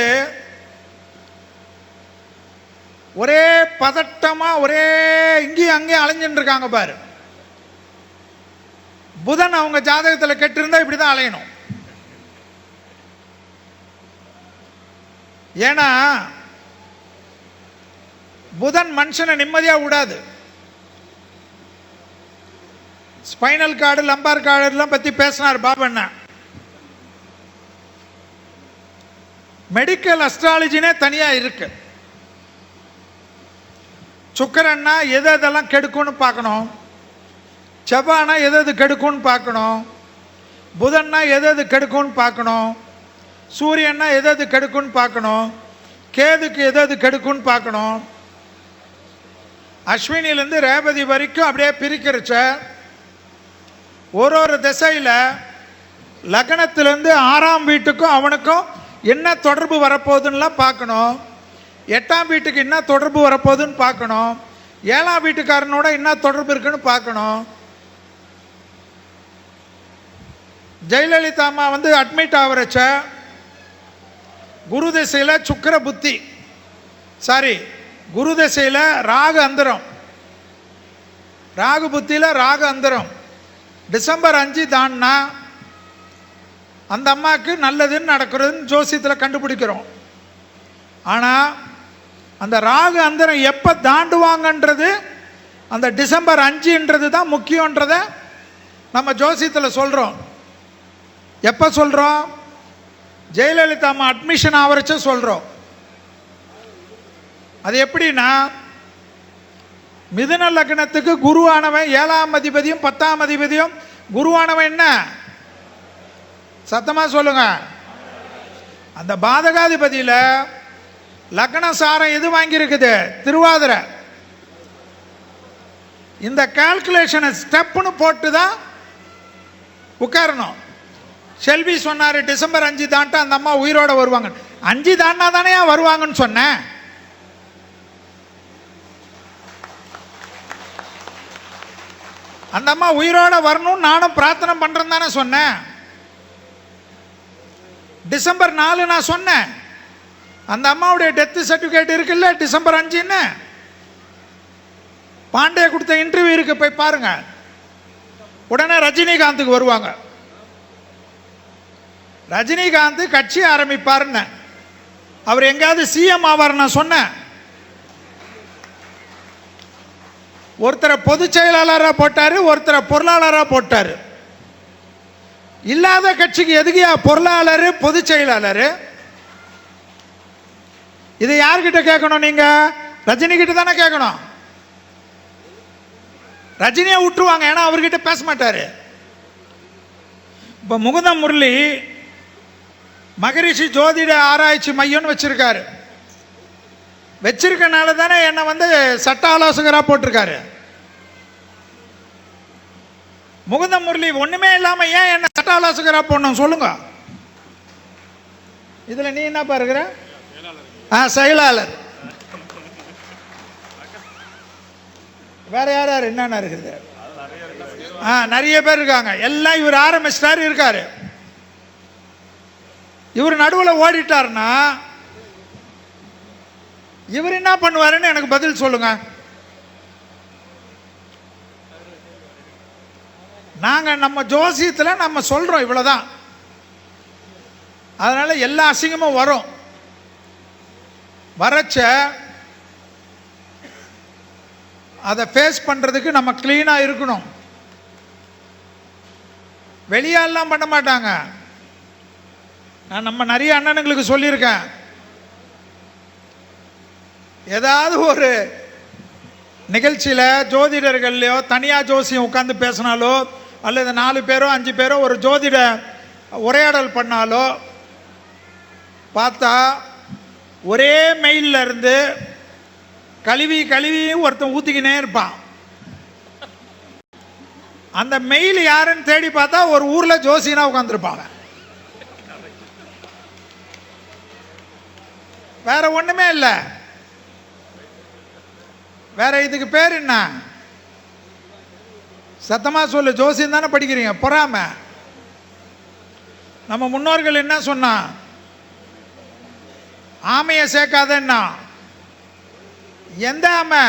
S1: ஒரே பதட்டமாக ஒரே இங்கேயும் அங்கேயும் அலைஞ்சுட்டு இருக்காங்க பாரு. புதன் அவங்க ஜாதகத்தில் கெட்டிருந்தா இப்படி தான் அலையணும். ஏன்னா புதன் மனுஷனை நிம்மதியாக விடாது. ஸ்பைனல் கார்டு, லம்பார் கார்டுலாம் பற்றி பேசினார் பாபண்ணா. மெடிக்கல் அஸ்ட்ராலஜினே தனியாக இருக்கு. சுக்கரன்னா எது எதெல்லாம் கெடுக்கும்னு பார்க்கணும், செவ்வானா எது எது கெடுக்கும்னு பார்க்கணும், புதன்னா எது எது கெடுக்கும்னு பார்க்கணும், சூரியன்னா எது எது கெடுக்கும்னு பார்க்கணும், கேதுக்கு எது எது கெடுக்கும்னு பார்க்கணும். அஸ்வினிலேருந்து ரேவதி வரைக்கும் அப்படியே பிரிக்கிறச்ச ஒரு திசையில் லக்னத்திலேருந்து 6ஆம் வீட்டுக்கும் அவனுக்கும் என்ன தொடர்பு வரப்போகுதுன்னெலாம் பார்க்கணும். 8ஆம் வீட்டுக்கு என்ன தொடர்பு வரப்போகுதுன்னு பார்க்கணும். 7ஆம் வீட்டுக்காரனோட என்ன தொடர்பு இருக்குன்னு பார்க்கணும். ஜெயலலிதா அம்மா அட்மிட் ஆகிறச்ச குரு திசையில் சுக்கிர புத்தி, குரு திசையில் ராகு அந்தரம், ராகு புத்தியில் ராகு அந்தரம். டிசம்பர் 5 தான்னா அந்த அம்மாவுக்கு நல்லதுன்னு நடக்கிறதுன்னு ஜோசியத்தில் கண்டுபிடிக்கிறோம். ஆனால் அந்த ராகு அந்தரம் எப்போ தாண்டுவாங்கன்றது அந்த டிசம்பர் 5ன்றது தான் முக்கியன்றதை நம்ம ஜோசியத்தில் சொல்கிறோம். எப்போ சொல்கிறோம்? ஜெயலலிதா அம்மா அட்மிஷன் ஆவரச்ச சொல்கிறோம். அது எப்படின்னா, மிதுன லக்னத்துக்கு குருவானவன் 7ஆம் அதிபதியும் 10ஆம் அதிபதியும். குருவானவன் என்ன? சத்தமா சொல்லுங்க. அந்த பாதகாதிபதியில் லக்ன சாரம் எது வாங்கியிருக்குது? திருவாதிரை. இந்த கால்குலேஷனை ஸ்டெப்னு போட்டு தான் உட்காரணும். செல்வி சொன்னார், டிசம்பர் 5 தாண்டா அந்த அம்மா உயிரோட வருவாங்க. 5 தாண்டா தானே வருவாங்கன்னு சொன்னேன். அந்த அம்மா உயிரோட வரணும் நானும் பிரார்த்தனை பண்றேன் தானே சொன்னேன். டிசம்பர் 4 நான் சொன்னேன். அந்த அம்மாவுடைய டெத் சர்டிஃபிகேட் இருக்குல்ல, டிசம்பர் 5ன்னு. பாண்டே கொடுத்த இன்டர்வியூ இருக்கு, போய் பாருங்க. உடனே ரஜினிகாந்துக்கு வருவாங்க. ரஜினிகாந்த் கட்சி ஆரம்பிப்பாருன்னு. அவர் எங்காவது சிஎம் ஆவார் நான் சொன்னேன். ஒருத்தரை பொதுச் செயலாளராக போட்டாரு, ஒருத்தரை பொருளாளராக போட்டாரு. இல்லாத கட்சிக்கு எதுக்கியா பொருளாளர் பொதுச் செயலாளர்? இதை யார்கிட்ட கேட்கணும்? நீங்க ரஜினி கிட்ட தானே கேட்கணும். ரஜினியை விட்டுருவாங்க, ஏன்னா அவர்கிட்ட பேச மாட்டாரு. இப்போ முகுந்த முரளி மகரிஷி ஜோதிட ஆராய்ச்சி மையம்னு வச்சிருக்காரு. வச்சிருக்கனால தானே என்னை சட்ட ஆலோசகராக போட்டிருக்காரு. முகுந்த முரளி ஒண்ணுமே இல்லாம ஏன் என்ன சட்ட ஆலோசகராக போடணும் சொல்லுங்க. இதுல நீ என்ன பாருக்கிற? செயலாளர். வேற யார் என்னென்ன இருக்குது? நிறைய பேர் இருக்காங்க. எல்லாம் இவர் ஆரம்பிச்சிட்டாரு இருக்காரு. இவர் நடுவில் ஓடிட்டாருன்னா இவர் என்ன பண்ணுவாருன்னு எனக்கு பதில் சொல்லுங்க. நாங்க நம்ம ஜோசியத்தில் நம்ம சொல்றோம் இவ்வளவுதான். அதனால எல்லா அசிங்கமும் வரும். வரச்ச அதை ஃபேஸ் பண்றதுக்கு நம்ம கிளீனா இருக்கணும். வெளியாலாம் பண்ண மாட்டாங்க. நான் நம்ம நிறைய அண்ணனுங்களுக்கு சொல்லியிருக்கேன், ஏதாவது ஒரு நிகழ்ச்சியில் ஜோதிடர்கள்லையோ தனியாக ஜோசியம் உட்காந்து பேசினாலோ அல்லது 4 பேரோ 5 பேரோ ஒரு ஜோதிட உரையாடல் பண்ணாலோ பார்த்தா ஒரே மெயிலில் இருந்து கழுவி ஒருத்தன் ஊற்றிக்கினே இருப்பான். அந்த மெயில் யாருன்னு தேடி பார்த்தா ஒரு ஊரில் ஜோசியனா உட்காந்துருப்பாங்க. வேற ஒன்றுமே இல்லை. வேற இதுக்கு பேர் என்ன? சத்தமா சொல்லு. ஜோசியம் தானே படிக்கிறீங்க. பொறாம. நம்ம முன்னோர்கள் என்ன சொன்னா? ஆமையை சேர்க்காதன்னா. எந்த ஆமை?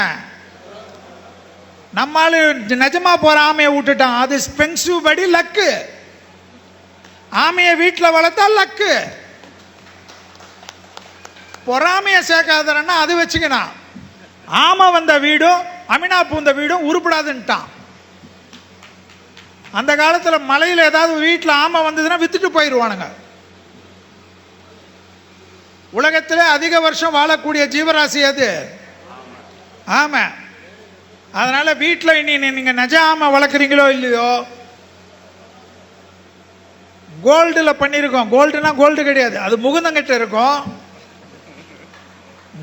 S1: நம்மால நிஜமா போற ஆமையை விட்டுட்டான். அது எக்ஸ்பென்சிவ் படி லக்கு. ஆமையை வீட்டில் வளர்த்தா லக்கு. பொறாமையை சேர்க்காதன்னா அது வச்சுக்கணும். ஆமை வந்த வீடும் அமினா பூந்த வீடும் உருப்படாதுன்ட்டான். அந்த காலத்தில் மலையில் ஏதாவது வீட்டில் ஆமை வந்ததுன்னா வித்துட்டு போயிடுவானுங்க. உலகத்திலே அதிக வருஷம் வாழக்கூடிய ஜீவராசி அது ஆமை. அதனால வீட்டில் இனி நீங்க நஜ ஆமை வளர்க்குறீங்களோ இல்லையோ, கோல்டில் பண்ணியிருக்கோம். கோல்டுனா கோல்டு கிடையாது, அது முகுந்தங்கிட்ட இருக்கும்.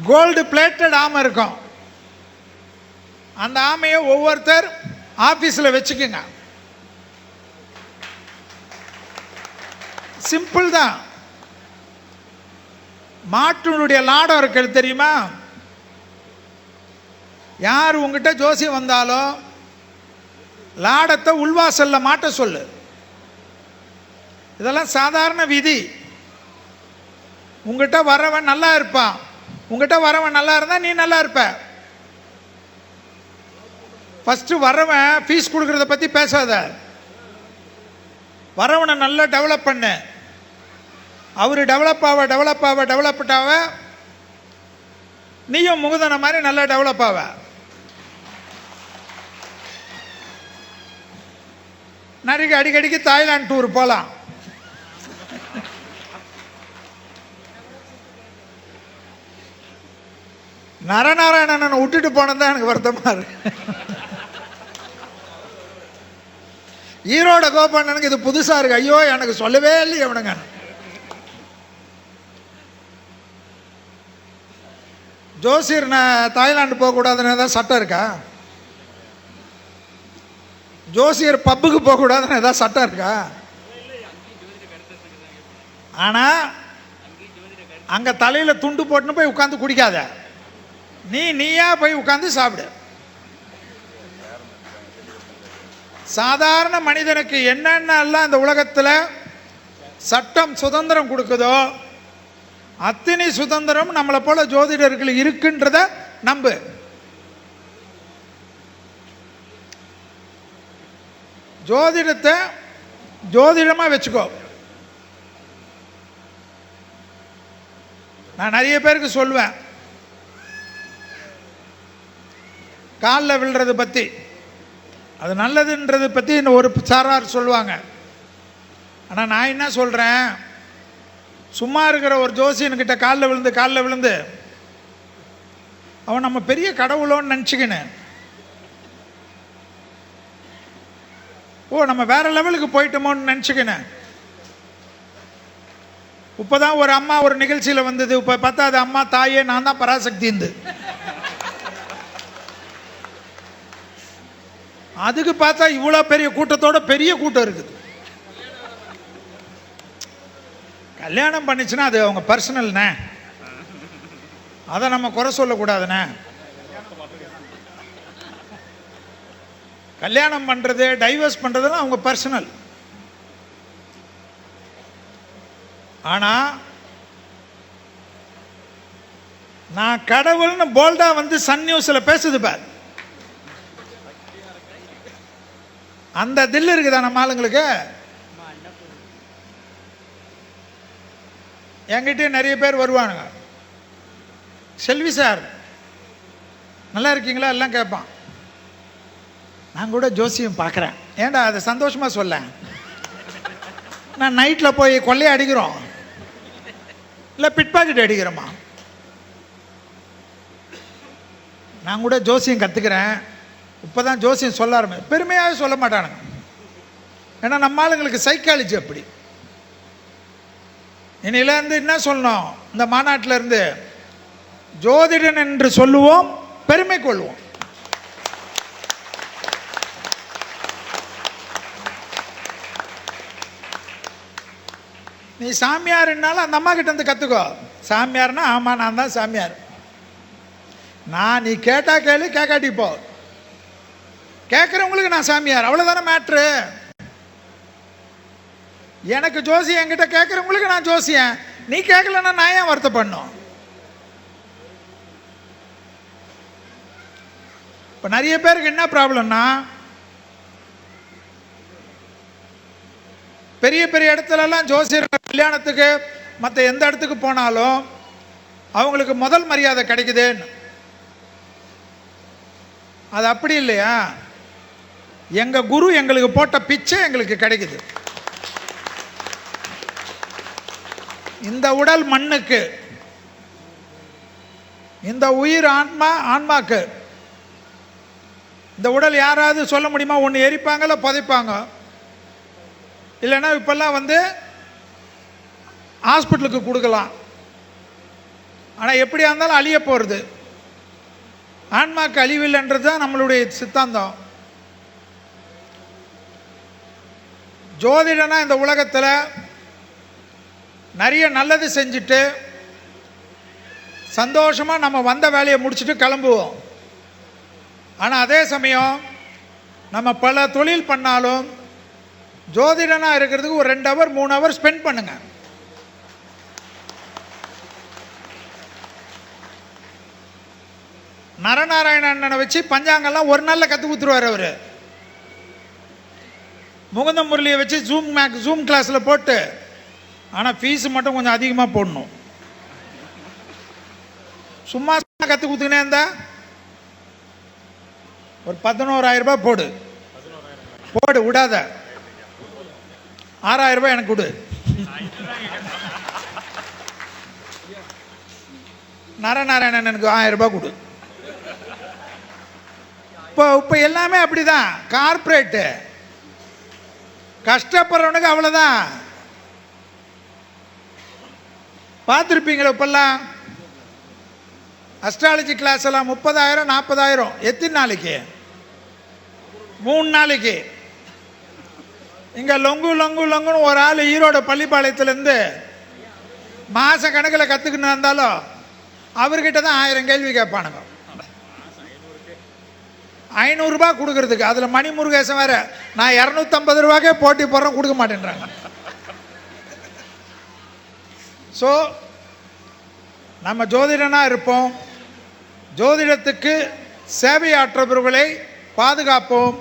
S1: கோல்டு பிளேட்டட் ஆமை இருக்கும். அந்த ஆமையை ஒவ்வொருத்தர் ஆபீஸில் வச்சுக்குங்க. சிம்பிள் தான். மாட்டுடைய லாடம் இருக்கிறது தெரியுமா? யார் உங்ககிட்ட ஜோசியம் வந்தாலும் லாடத்தை உள்வாசல்ல மாட்ட சொல்லு. இதெல்லாம் சாதாரண விதி. உங்ககிட்ட வரவன் நல்லா இருப்பான். உங்ககிட்ட வரவன் நல்லா இருந்தா நீ நல்லா இருப்ப. ஃபர்ஸ்ட் வரவன் ஃபீஸ் கொடுக்கறத பத்தி பேசாத. வரவனை நல்லா டெவலப் பண்ணு. அவரு டெவலப் ஆக நீயும் முகுதன மாதிரி நல்லா டெவலப் ஆவ. நிறைய அடிக்கடிக்கு தாய்லாந்து டூர் போலாம். நரநாராயணன் விட்டுட்டு போனது தான் எனக்கு வருத்தமாக இருக்கு. ஈரோட கோபாலனுக்கு இது புதுசாக இருக்கு. ஐயோ எனக்கு சொல்லவே இல்லையே அவனுங்க. ஜோசியர் நான் தாய்லாந்து போகக்கூடாதுன்னு ஏதாவது சட்டம் இருக்கா? ஜோசியர் பப்புக்கு போகக்கூடாதுன்னு ஏதாவது சட்டம் இருக்கா? ஆனால் அங்கே தலையில் துண்டு போட்டுன்னு போய் உட்காந்து குடிக்காத. நீயா போய் உட்காந்து சாப்பிடு. சாதாரண மனிதனுக்கு என்னென்னலாம் இந்த உலகத்தில் சட்டம் சுதந்திரம் கொடுக்குதோ அத்தனை சுதந்திரம் நம்மளை போல ஜோதிடர்கள் இருக்குன்றத நம்பு. ஜோதிடத்தை ஜோதிடமாக வச்சுக்கோ. நான் நிறைய பேருக்கு சொல்லுவேன், காலில் விழுறது பற்றி, அது நல்லதுன்றது பற்றி இன்னும் ஒரு சாரார் சொல்லுவாங்க. ஆனால் நான் என்ன சொல்கிறேன், சும்மா இருக்கிற ஒரு ஜோசியன்கிட்ட காலில் விழுந்து அவன் நம்ம பெரிய கடவுளோன்னு நினச்சிக்கினேன். நம்ம வேற லெவலுக்கு போயிட்டோமோன்னு நினச்சிக்கினேன். இப்போதான் ஒரு அம்மா ஒரு நிகழ்ச்சியில் வந்தது. இப்போ பார்த்தா அது அம்மா தாயே நான் தான் பராசக்தி இருந்து. அதுக்கு பார்த்தா இவ்வளோ பெரிய கூட்டத்தோட பெரிய கூட்டம் இருக்குது. கல்யாணம் பண்ணிச்சுன்னா அது அவங்க பர்சனல்ண்ணே, அதை நம்ம குறை சொல்லக்கூடாதுண்ணே. கல்யாணம் பண்ணுறது டைவர்ஸ் பண்ணுறதுலாம் அவங்க பர்சனல். ஆனால் நான் கடவுள்னு போல்டாக வந்து சன் நியூஸில் பேசுது பார், அந்த தில் இருக்குதா நம்ம ஆளுங்களுக்கு? என்கிட்ட நிறைய பேர் வருவானுங்க, செல்வி சார் நல்லா இருக்கீங்களா எல்லாம் கேட்பான். நான் கூட ஜோசியம் பார்க்குறேன். ஏண்டா அதை சந்தோஷமாக சொல்ல, நான் நைட்டில் போய் கொள்ளையை அடிக்கிறோம் இல்லை பிட் பாக்கெட் அடிக்கிறோமா? நான் கூட ஜோசியம் கற்றுக்கிறேன். இப்போ தான் ஜோசியம் சொல்ல ஆரம்பிச்சு. பெருமையாக சொல்ல மாட்டானுங்க, ஏன்னா நம்ம ஆளுங்களுக்கு சைக்காலஜி அப்படி. இன்னிலேருந்து என்ன சொல்லணும், இந்த மாநாட்டில் இருந்து ஜோதிடன் என்று சொல்லுவோம், பெருமை கொள்வோம். நீ சாமியார்னாலும் அந்த அம்மா கிட்ட இருந்து கற்றுக்கோ. சாமியார்னா ஆமாம் நான் தான் சாமியார். நீ கேட்டா கேளு, கேட்காட்டி போ. கேட்குறவங்களுக்கு நான் சாமியார், அவ்வளோதானே மேட்ரு. எனக்கு ஜோசியம் என்கிட்ட கேட்குறவங்களுக்கு நான் ஜோசியன். நீ கேட்கலன்னா நான் ஏன் வருத்தப்படணும்? இப்போ நிறைய பேருக்கு என்ன ப்ராப்ளம்னா, பெரிய பெரிய இடத்துலலாம் ஜோசியர் கல்யாணத்துக்கு மற்ற எந்த இடத்துக்கு போனாலும் அவங்களுக்கு முதல் மரியாதை கிடைக்குதுன்னு. அது அப்படி இல்லையா? எங்கள் குரு எங்களுக்கு போட்ட பிச்சை எங்களுக்கு கிடைக்குது. இந்த உடல் மண்ணுக்கு, இந்த உயிர் ஆன்மாக்கு. இந்த உடல் யாராவது சொல்ல முடியுமா? ஒன்று எரிப்பாங்கல்ல, புதைப்பாங்க. இல்லைன்னா இப்பெல்லாம் வந்து ஹாஸ்பிட்டலுக்கு கொடுக்கலாம். ஆனால் எப்படியா இருந்தாலும் அழிய போகிறது. ஆன்மாக்கு அழிவில்லைன்றது தான் நம்மளுடைய சித்தாந்தம். ஜோதிடனா இந்த உலகத்தில் நிறைய நல்லது செஞ்சுட்டு சந்தோஷமாக நம்ம வந்த வேலையை முடிச்சுட்டு கிளம்புவோம். ஆனால் அதே சமயம் நம்ம பல தொழில் பண்ணாலும் ஜோதிடனாக இருக்கிறதுக்கு ஒரு 2 ஹவர் 3 ஹவர் ஸ்பெண்ட் பண்ணுங்க. நரநாராயணனை வச்சு பஞ்சாங்கெல்லாம் ஒரு நாளில் கற்றுக் கொடுத்துருவார் அவர். முகுந்த முரளியை வச்சு ஜூம் கிளாஸில் போட்டு, ஆனால் ஃபீஸு மட்டும் கொஞ்சம் அதிகமாக போடணும். சும்மா கற்றுக் கொடுத்துக்கினே இருந்தா ஒரு 11,000 ரூபாய் போடு விடாத. 6,000 ரூபாய் எனக்கு கொடு. நரநாராயணனுக்கு 1000 ரூபாய் கொடு. இப்போ எல்லாமே அப்படிதான். கார்பரேட்டு கஷ்டப்படுறவனுக்கு அவ்வளோதான். பார்த்துருப்பீங்களா இப்பெல்லாம் அஸ்ட்ராலஜி கிளாஸ் எல்லாம் 30,000 40,000. எத்தனை நாளைக்கு? 3 நாளைக்கு. இங்கே லொங்கு லொங்கு லொங்குன்னு ஒரு ஆள் ஈரோடு பள்ளிப்பாளையத்துலேருந்து மாத கணக்கில் கற்றுக்கின்னு இருந்தாலும் அவர்கிட்ட தான் 1000 கேள்வி கேட்பானுங்க. 500 ரூபா கொடுக்கறதுக்கு. அதில் மணி முருகேசன் வேறு, நான் 250 ரூபாய்க்கே போட்டி போடுறேன், கொடுக்க மாட்டேன்றாங்க. ஸோ நம்ம ஜோதிடனாக இருப்போம், ஜோதிடத்துக்கு சேவையாற்றவர்களை பாதுகாப்போம்,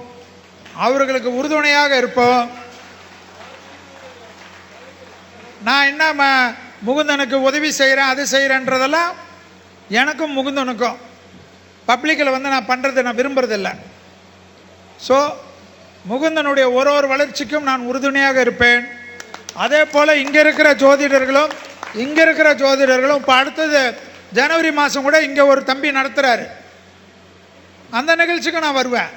S1: அவர்களுக்கு உறுதுணையாக இருப்போம். நான் என்ன முகுந்தனுக்கு உதவி செய்கிறேன் அது செய்கிறேன்றதெல்லாம் எனக்கும் முகுந்தனுக்கும் பப்ளிக்கில் நான் பண்ணுறது நான் விரும்புறதில்லை. ஸோ முகுந்தனுடைய ஒரு வளர்ச்சிக்கும் நான் உறுதுணையாக இருப்பேன். அதே போல் இங்கே இருக்கிற ஜோதிடர்களும் இப்போ அடுத்தது ஜனவரி மாதம் கூட இங்கே ஒரு தம்பி நடத்துகிறாரு. அந்த நிகழ்ச்சிக்கு நான் வருவேன்.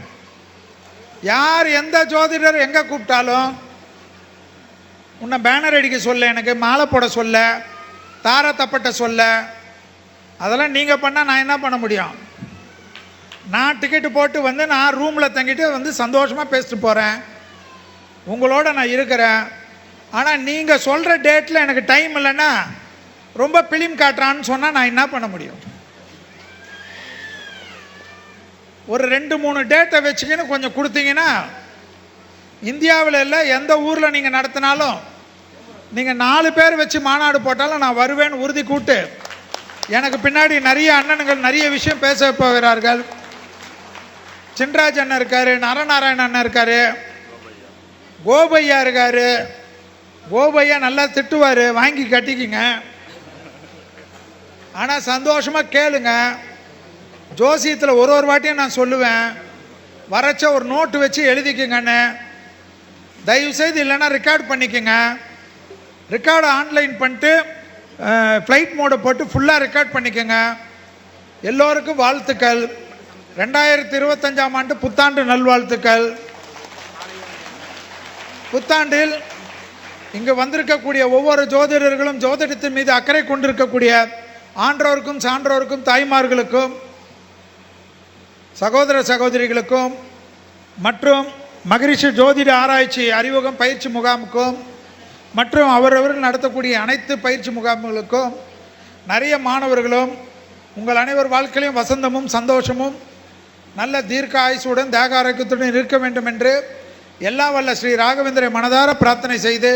S1: யார் எந்த ஜோதிடர் எங்கே கூப்பிட்டாலும் உன்னை பேனர் அடிக்க சொல்ல, எனக்கு மாலை போட சொல்ல, தார தப்பட்ட சொல்ல, அதெல்லாம் நீங்கள் பண்ணால் நான் என்ன பண்ண முடியும்? நான் டிக்கெட்டு போட்டு நான் ரூமில் தங்கிட்டு சந்தோஷமாக பேசிட்டு போகிறேன், உங்களோட நான் இருக்கிறேன். ஆனால் நீங்கள் சொல்கிற டேட்டில் எனக்கு டைம் இல்லைன்னா ரொம்ப பிலிம் காட்டுறான்னு சொன்னால் நான் என்ன பண்ண முடியும்? ஒரு 2-3 டேட்டை வச்சுக்கின்னு கொஞ்சம் கொடுத்தீங்கன்னா, இந்தியாவில் இல்லை எந்த ஊரில் நீங்கள் நடத்தினாலும் நீங்கள் 4 பேர் வச்சு மாநாடு போட்டாலும் நான் வருவேன்னு உறுதி கூட்டு. எனக்கு பின்னாடி நிறைய அண்ணனுங்கள் நிறைய விஷயம் பேச போகிறார்கள். சின்ராஜ் அண்ணன் இருக்கார், நரநாராயண அண்ணன் இருக்கார், கோபையா இருக்கார். கோபையா நல்லா திட்டுவார், வாங்கி கட்டிக்கிங்க. ஆனால் சந்தோஷமாக கேளுங்க. ஜோசியத்தில் ஒரு வாட்டியும் நான் சொல்லுவேன், வரைச்ச ஒரு நோட்டு வச்சு எழுதிக்குங்கன்னு. தயவுசெய்து இல்லைன்னா ரெக்கார்ட் பண்ணிக்கோங்க. ரெக்கார்டை ஆன்லைன் பண்ணிட்டு ஃப்ளைட் மோடை போட்டு ஃபுல்லாக ரெக்கார்ட் பண்ணிக்கோங்க. எல்லோருக்கும் வாழ்த்துக்கள். 2025ஆம் ஆண்டு புத்தாண்டு நல்வாழ்த்துக்கள். புத்தாண்டில் இங்கு வந்திருக்கக்கூடிய ஒவ்வொரு ஜோதிடர்களும் ஜோதிடத்தின் மீது அக்கறை கொண்டிருக்கக்கூடிய ஆன்றோருக்கும் சான்றோருக்கும் தாய்மார்களுக்கும் சகோதர சகோதரிகளுக்கும் மற்றும் மகரிஷி ஜோதிட ஆராய்ச்சி அறிமுகம் பயிற்சி முகாமுக்கும் மற்றும் அவரவர்கள் நடத்தக்கூடிய அனைத்து பயிற்சி முகாம்களுக்கும் நிறைய மாணவர்களும் உங்கள் அனைவர் வாழ்க்கையிலும் வசந்தமும் சந்தோஷமும் நல்ல தீர்க்க ஆயுசுடன் தேக ஆரோக்கியத்துடன் இருக்க வேண்டும் என்று எல்லா வல்ல ஸ்ரீ ராகவேந்திர மனதார பிரார்த்தனை செய்து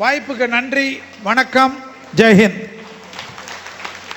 S1: வாய்ப்புக்கு நன்றி. வணக்கம். ஜெய்ஹிந்த்.